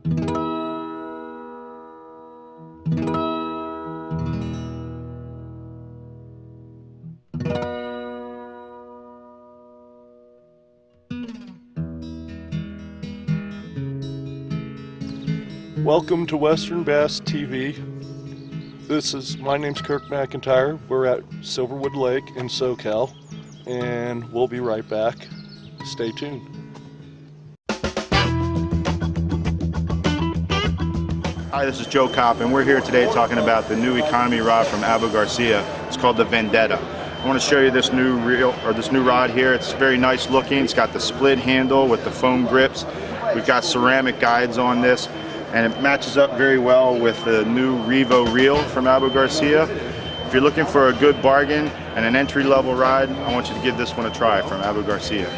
Welcome to Western Bass TV. My name's Kirk McIntyre. We're at Silverwood Lake in SoCal, and we'll be right back. Stay tuned. Hi, this is Joe Kopp, and we're here today talking about the new economy rod from Abu Garcia. It's called the Vendetta. I want to show you this new rod here. It's very nice looking. It's got the split handle with the foam grips. We've got ceramic guides on this, and it matches up very well with the new Revo reel from Abu Garcia. If you're looking for a good bargain and an entry-level rod, I want you to give this one a try from Abu Garcia.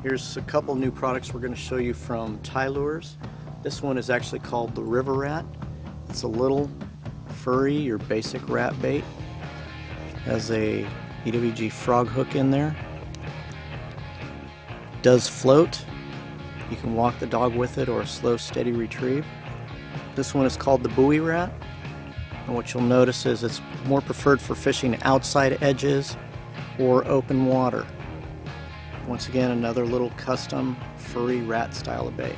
Here's a couple new products we're going to show you from Tylures. This one is actually called the River Rat. It's a little furry, your basic rat bait. Has a EWG frog hook in there. Does float. You can walk the dog with it or a slow steady retrieve. This one is called the Buoy Rat, and what you'll notice is it's more preferred for fishing outside edges or open water. Once again, another little custom furry rat style of bait.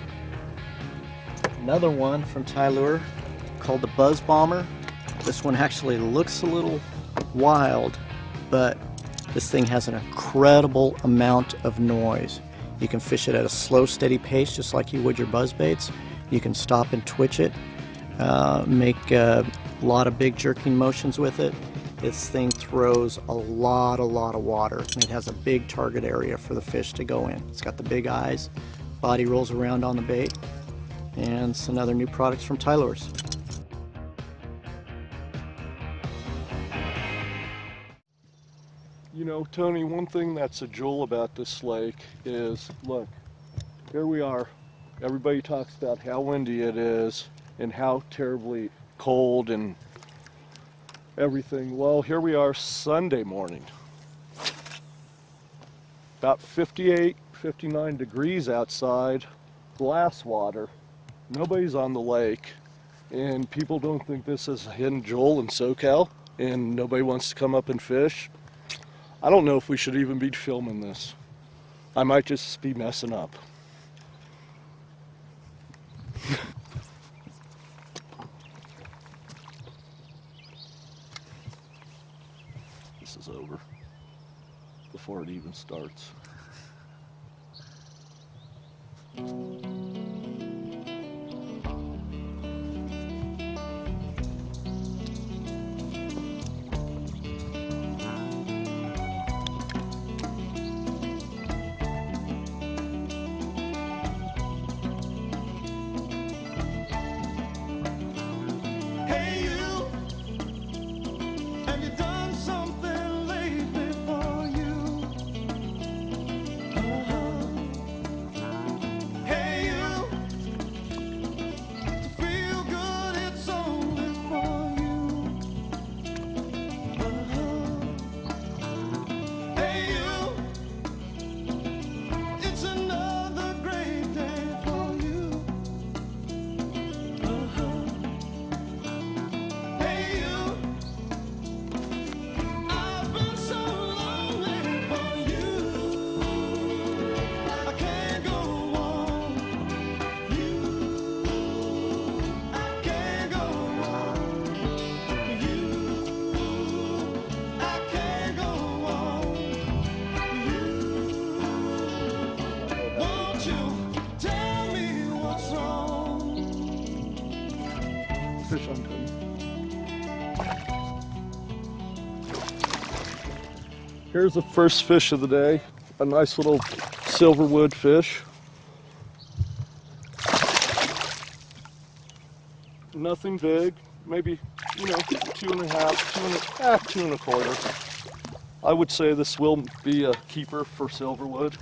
Another one from Tylure called the Buzz Bomber. This one actually looks a little wild, but this thing has an incredible amount of noise. You can fish it at a slow, steady pace, just like you would your buzz baits. You can stop and twitch it, make a lot of big jerking motions with it. This thing throws a lot of water, and it has a big target area for the fish to go in. It's got the big eyes, body rolls around on the bait, and it's another new product from Tylures. You know, Tony, one thing that's a jewel about this lake is, look, here we are. Everybody talks about how windy it is and how terribly cold and everything. Well, here we are Sunday morning. About 58, 59 degrees outside, glass water. Nobody's on the lake, and people don't think this is a hidden jewel in SoCal, and nobody wants to come up and fish. I don't know if we should even be filming this. I might just be messing up. This is over before it even starts. Fish on Tony. Here's the first fish of the day. A nice little silverwood fish. Nothing big, maybe, you know, 2.5, 2 1/4. I would say this will be a keeper for silverwood.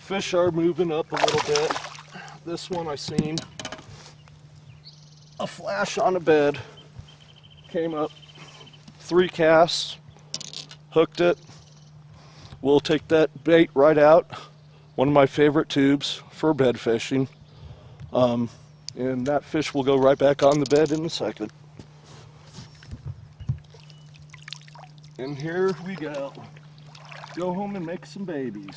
Fish are moving up a little bit. This one I seen a flash on a bed, came up, 3 casts, hooked it. We'll take that bait right out. One of my favorite tubes for bed fishing. And that fish will go right back on the bed in a second. And here we go. Go home and make some babies.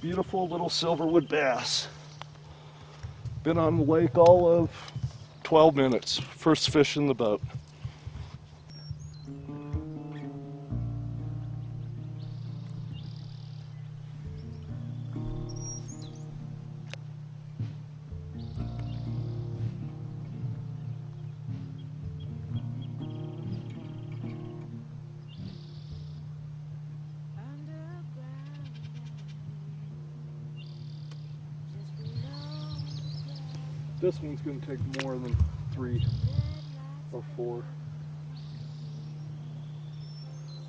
Beautiful little silverwood bass. Been on the lake all of 12 minutes. First fish in the boat. This one's going to take more than 3 or 4.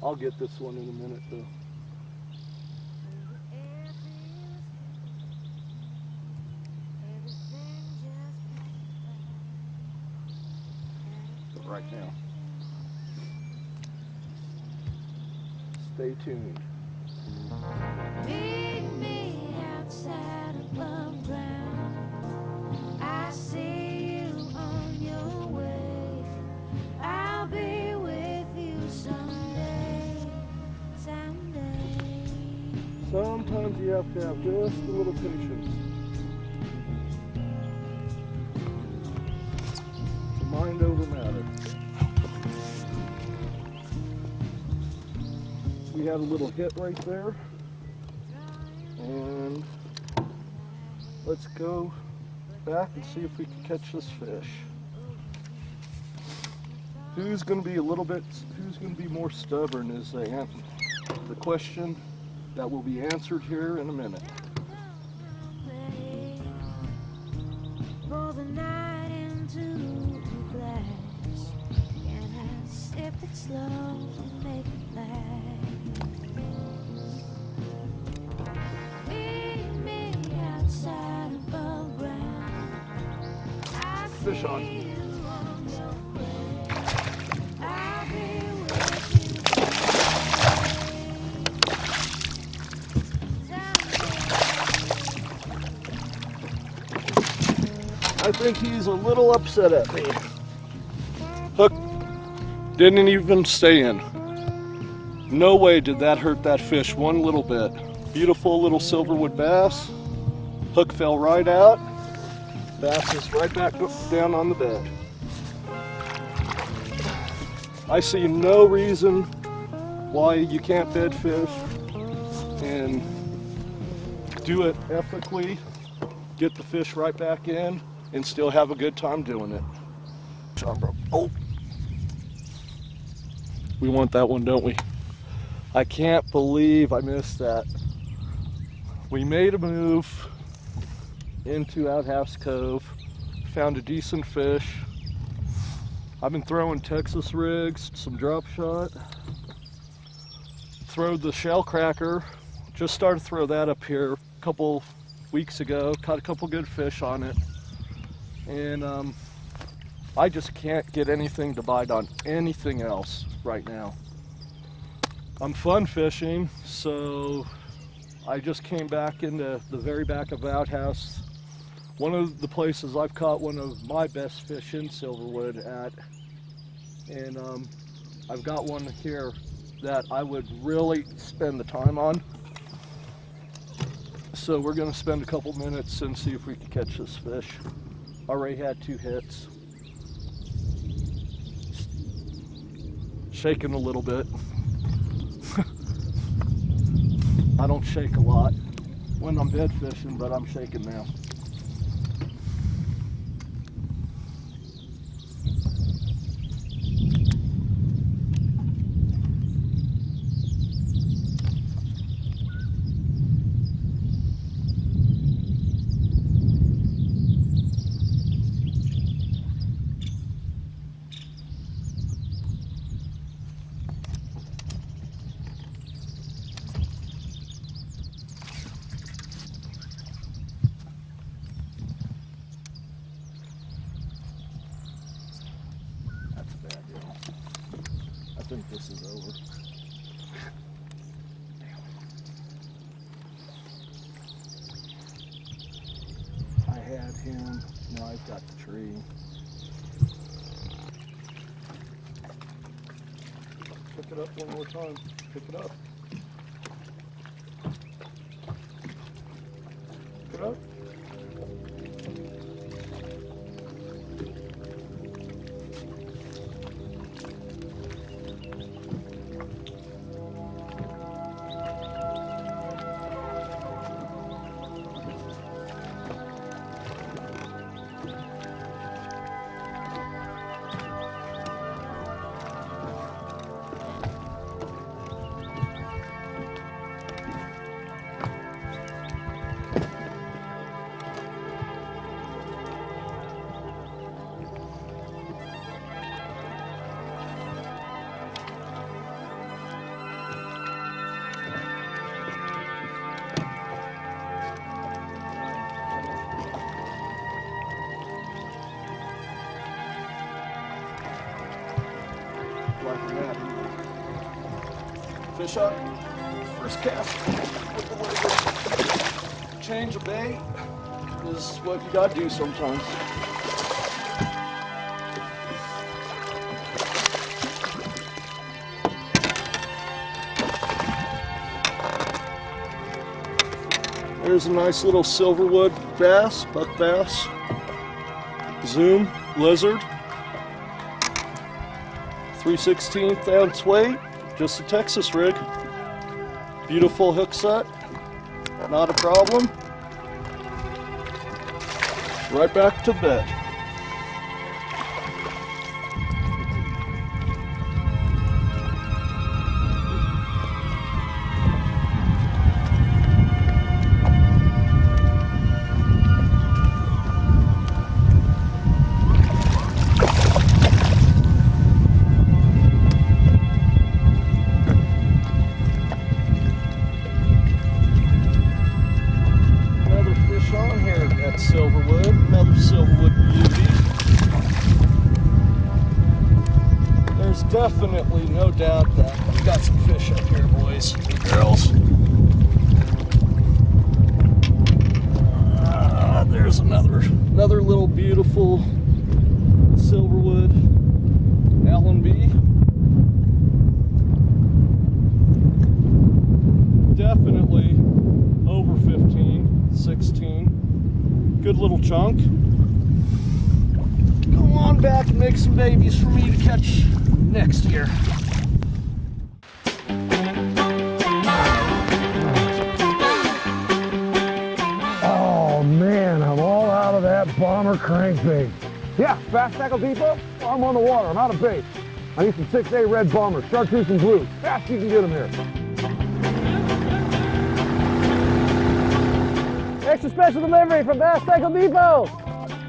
I'll get this one in a minute though. But right now, stay tuned. Meet me outside above ground. I see you on your way. I'll be with you someday, someday. Sometimes you have to have just a little patience. Mind over matter. We had a little hit right there. And let's go back and see if we can catch this fish. Who's going to be more stubborn is the question that will be answered here in a minute. Pour the night into a glass. Can I sip it slow and make it last? Meet me outside above ground. I Fish on. see you on your way. I'll be with you I think he's a little upset at me. Hook didn't even stay in. No way did that hurt that fish one little bit. Beautiful little silverwood bass. Hook fell right out. Bass is right back down on the bed. I see no reason why you can't bed fish and do it ethically, get the fish right back in, and still have a good time doing it. Oh, we want that one, don't we? I can't believe I missed that. We made a move into Outhouse Cove, found a decent fish. I've been throwing Texas rigs, some drop shot. Throwed the shell cracker, just started to throw that up here a couple weeks ago, caught a couple good fish on it. And I just can't get anything to bite on anything else right now. I'm fun fishing, so I just came back into the very back of Outhouse. One of the places I've caught one of my best fish in Silverwood at. And I've got one here that I would really spend the time on. So we're gonna spend a couple minutes and see if we can catch this fish. Already had 2 hits. Shaking a little bit. I don't shake a lot when I'm bed fishing, but I'm shaking now. bad deal. I think this is over. I had him, now I've got the tree. Pick it up one more time. Pick it up. Pick it up. Like that. Fish up. First cast. Change of bait is what you gotta do sometimes. There's a nice little silverwood bass, buck bass, zoom, lizard. 3/16 ounce weight, just a Texas rig. Beautiful hook set, not a problem. Right back to bed. Silverwood, another silverwood beauty. There's definitely no doubt that we got some fish up here, boys and girls. There's another little beautiful silverwood Allenby. Definitely over 15, 16. Good little chunk. Go on back and make some babies for me to catch next year. Oh man, I'm all out of that bomber crankbait. Yeah, Bass Tackle Depot. Oh, I'm on the water. I'm out of bait. I need some 6A red bombers, chartreuse and blue. Fast you can get them here. Extra special delivery from Bass Tackle Depot.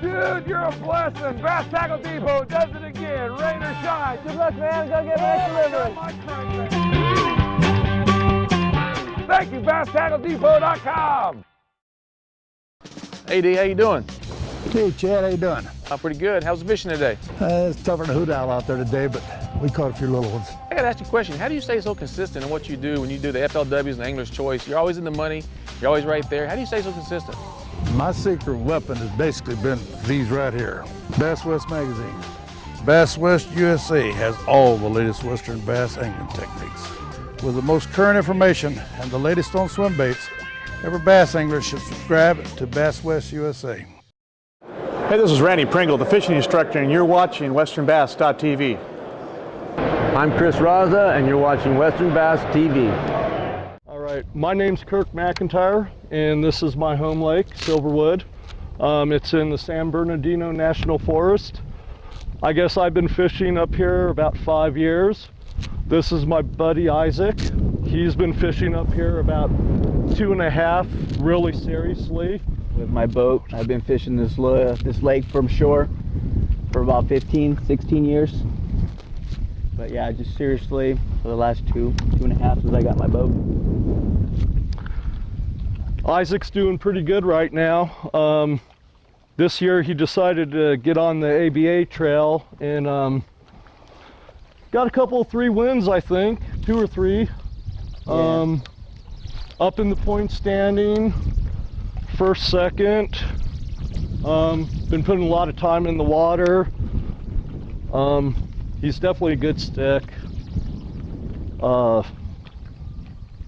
Dude, you're a blessing. Bass Tackle Depot does it again. Rain or shine. Good luck, man. Go get my extra delivery. Thank you, BassTackleDepot.com. Hey D, how you doing? Hey, Chad, how you doing? Pretty good. How's the fishing today? It's tougher than a hoot owl out there today, but we caught a few little ones. I gotta ask you a question. How do you stay so consistent in what you do when you do the FLWs and Angler's Choice? You're always in the money. You're always right there. How do you stay so consistent? My secret weapon has basically been these right here. Bass West Magazine. Bass West USA has all the latest Western bass angling techniques. With the most current information and the latest on swim baits, every bass angler should subscribe to Bass West USA. Hey, this is Randy Pringle, the fishing instructor, and you're watching WesternBass.tv. I'm Chris Raza, and you're watching Western Bass TV. All right, my name's Kirk McIntyre, and this is my home lake, Silverwood. It's in the San Bernardino National Forest. I guess I've been fishing up here about 5 years. This is my buddy Isaac. He's been fishing up here about 2.5, really seriously. With my boat, I've been fishing this lake from shore for about 15, 16 years. But yeah, just seriously for the last 2.5 since I got my boat. Isaac's doing pretty good right now. This year he decided to get on the ABA trail and Got a couple of 3 wins, I think, 2 or 3. Yeah. Up in the point standing, first, second. Been putting a lot of time in the water. He's definitely a good stick.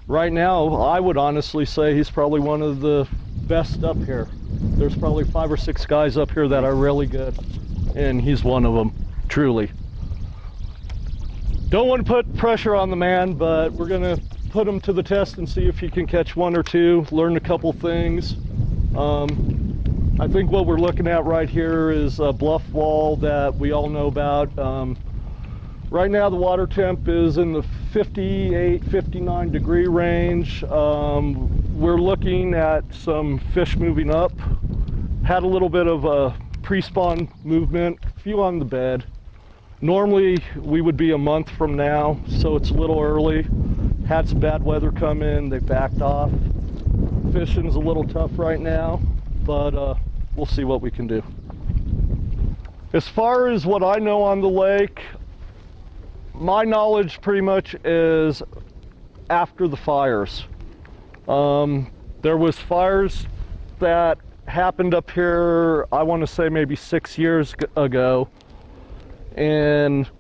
Right now, I would honestly say he's probably one of the best up here. There's probably 5 or 6 guys up here that are really good, and he's one of them, truly. Don't want to put pressure on the man, but we're gonna put him to the test and see if he can catch 1 or 2, learn a couple things. I think what we're looking at right here is a bluff wall that we all know about. Right now the water temp is in the 58, 59 degree range. We're looking at some fish moving up. Had a little bit of a pre-spawn movement, few on the bed. Normally we would be a month from now, so it's a little early. Had some bad weather come in, they backed off. Fishing's a little tough right now, but we'll see what we can do. As far as what I know on the lake, my knowledge pretty much is after the fires. There was fires that happened up here, I want to say maybe 6 years ago, and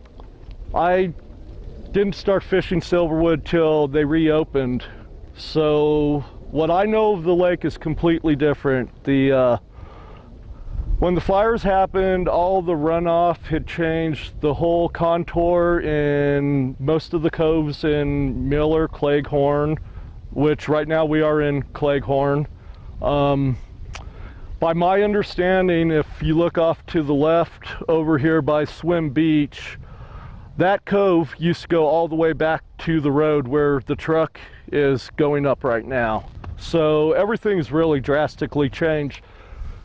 I didn't start fishing Silverwood till they reopened. So what I know of the lake is completely different. When the fires happened, all the runoff had changed the whole contour in most of the coves in Miller, Cleghorn, which right now we are in Cleghorn. By my understanding, if you look off to the left over here by Swim Beach, that cove used to go all the way back to the road where the truck is going up right now. So everything's really drastically changed.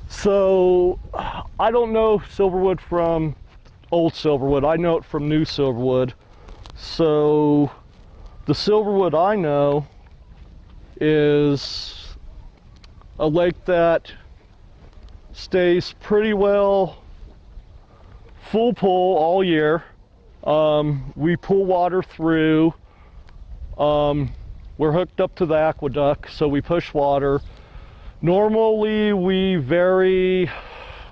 So I don't know Silverwood from old Silverwood. I know it from new Silverwood. So the Silverwood I know is a lake that stays pretty well full pull all year. We pull water through. We're hooked up to the aqueduct, so we push water. Normally we vary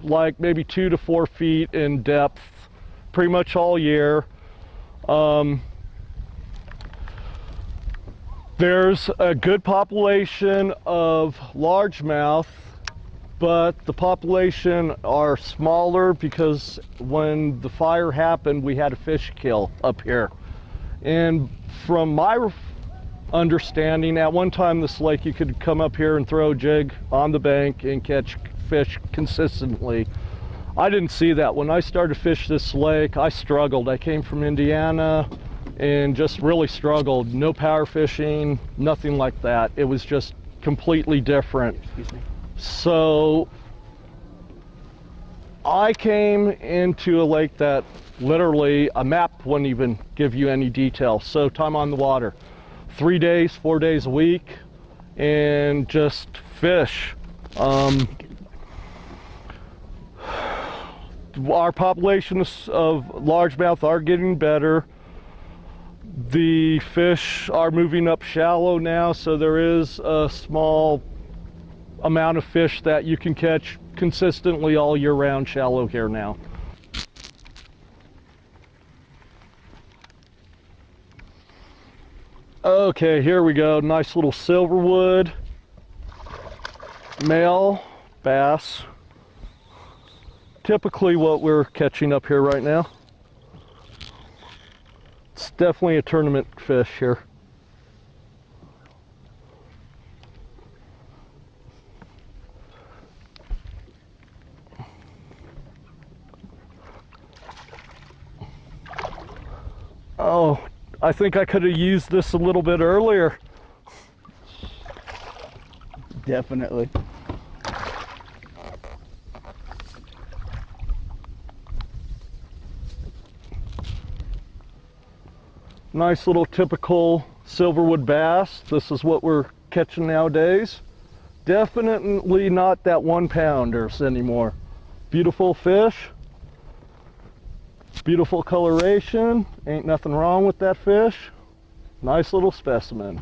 like maybe 2 to 4 feet in depth pretty much all year. There's a good population of largemouth, but the population are smaller because when the fire happened we had a fish kill up here. And from my understanding, at one time this lake you could come up here and throw a jig on the bank and catch fish consistently. I didn't see that. When I started to fish this lake, I struggled. I came from Indiana and just really struggled. No power fishing, nothing like that. It was just completely different. Excuse me. So I came into a lake that literally a map wouldn't even give you any detail. So time on the water, 3 days, 4 days a week, and just fish. Our populations of largemouth are getting better. The fish are moving up shallow now, so there is a small amount of fish that you can catch consistently all year round shallow here now. Okay, here we go. Nice little Silverwood male bass. Typically what we're catching up here right now. It's definitely a tournament fish here. Oh, I think I could have used this a little bit earlier. Definitely. Nice little typical Silverwood bass. This is what we're catching nowadays. Definitely not that 1 pounders anymore. Beautiful fish. Beautiful coloration, ain't nothing wrong with that fish. Nice little specimen.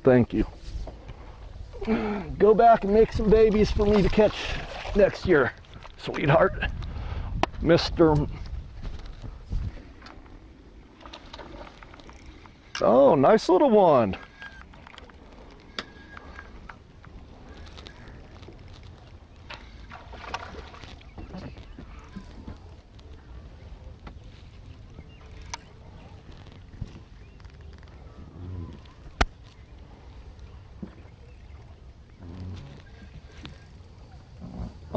Thank you. Go back and make some babies for me to catch next year, sweetheart. Mr. Oh, nice little one.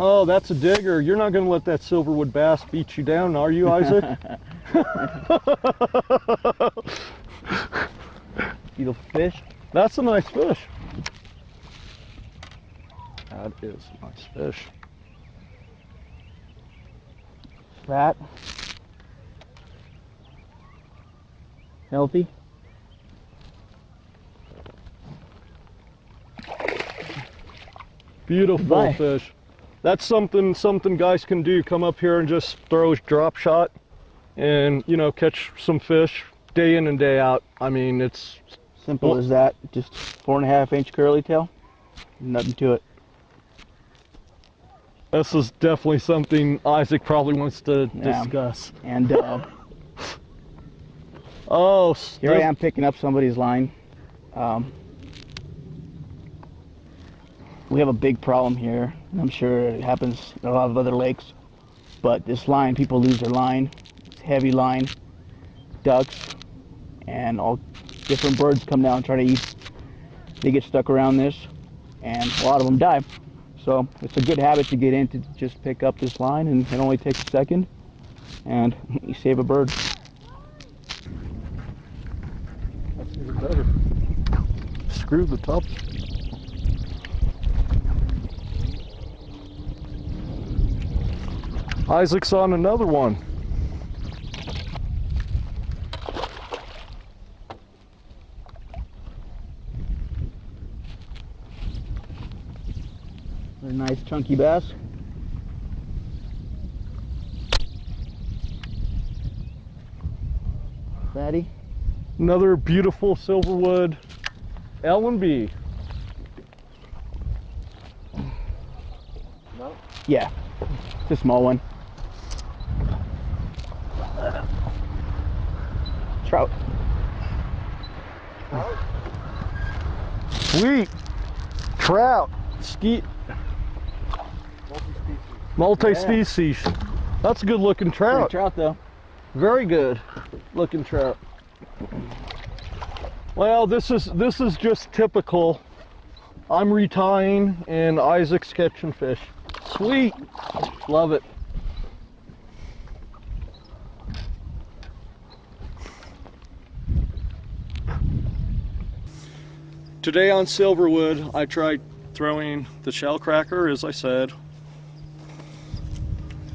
Oh, that's a digger. You're not going to let that silverwood bass beat you down, are you, Isaac? Beautiful fish. That's a nice fish. That is a nice fish. Fat. Healthy. Beautiful Goodbye. fish. That's something guys can do. Come up here and just throw a drop shot and, you know, catch some fish day in and day out. I mean, it's Simple as that. Just 4.5-inch curly tail. Nothing to it. This is definitely something Isaac probably wants to Yeah. discuss. And Oh, here I am picking up somebody's line. We have a big problem here, and I'm sure it happens in a lot of other lakes. But this line, people lose their line. It's heavy line, ducks, and all different birds come down and try to eat. They get stuck around this, and a lot of them die. So it's a good habit to get in to just pick up this line, and it only takes a second, and you save a bird. That's even better. Screw the top. Isaac's on another one. A nice chunky bass. Fatty. Another beautiful silverwood L&B. Yeah, it's a small one. Trout. Sweet. Trout. Skeet. Multi-species. That's a good looking trout. Pretty trout though. Very good looking trout. Well, this is just typical. I'm retying and Isaac's catching fish. Sweet. Love it. Today on Silverwood, I tried throwing the shell cracker, as I said.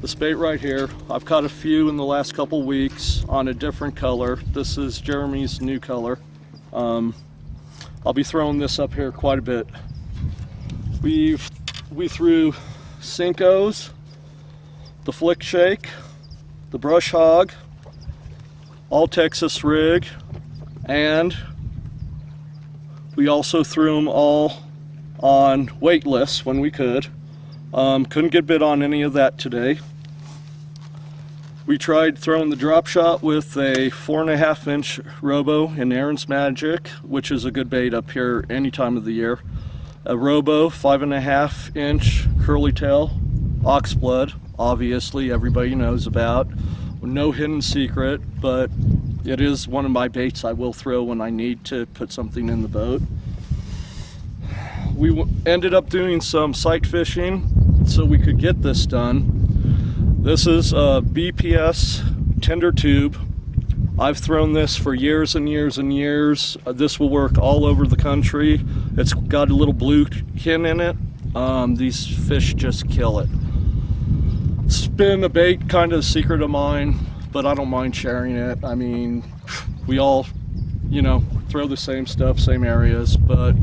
This bait right here, I've caught a few in the last couple weeks on a different color. This is Jeremy's new color. I'll be throwing this up here quite a bit. We threw Cincos, the Flick Shake, the Brush Hog, all Texas rig, and we also threw them all on weightless when we could. Couldn't get bit on any of that today. We tried throwing the drop shot with a 4.5-inch Robo in Aaron's Magic, which is a good bait up here any time of the year. A Robo 5.5-inch curly tail, oxblood, obviously everybody knows about. No hidden secret, but it is one of my baits I will throw when I need to put something in the boat. We ended up doing some sight fishing so we could get this done. This is a BPS tender tube. I've thrown this for years and years and years. This will work all over the country. It's got a little blue pin in it. These fish just kill it. It's been a bait, kind of a secret of mine, but I don't mind sharing it. I mean, we all, you know, throw the same stuff, same areas, but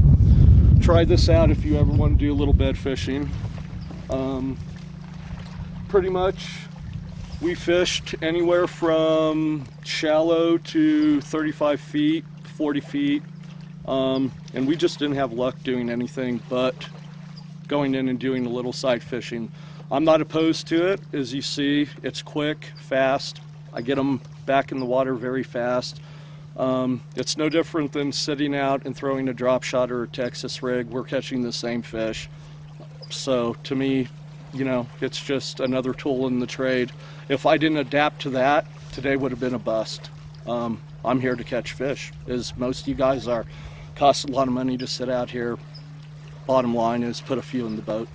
try this out if you ever want to do a little bed fishing. Pretty much We fished anywhere from shallow to 35 feet, 40 feet, and we just didn't have luck doing anything but going in and doing a little sight fishing. I'm not opposed to it. As you see, it's quick, fast. I get them back in the water very fast. It's no different than sitting out and throwing a drop shot or a Texas rig. We're catching the same fish. So to me, you know, it's just another tool in the trade. If I didn't adapt to that, today would have been a bust. I'm here to catch fish, as most of you guys are. Costs a lot of money to sit out here. Bottom line is put a few in the boat.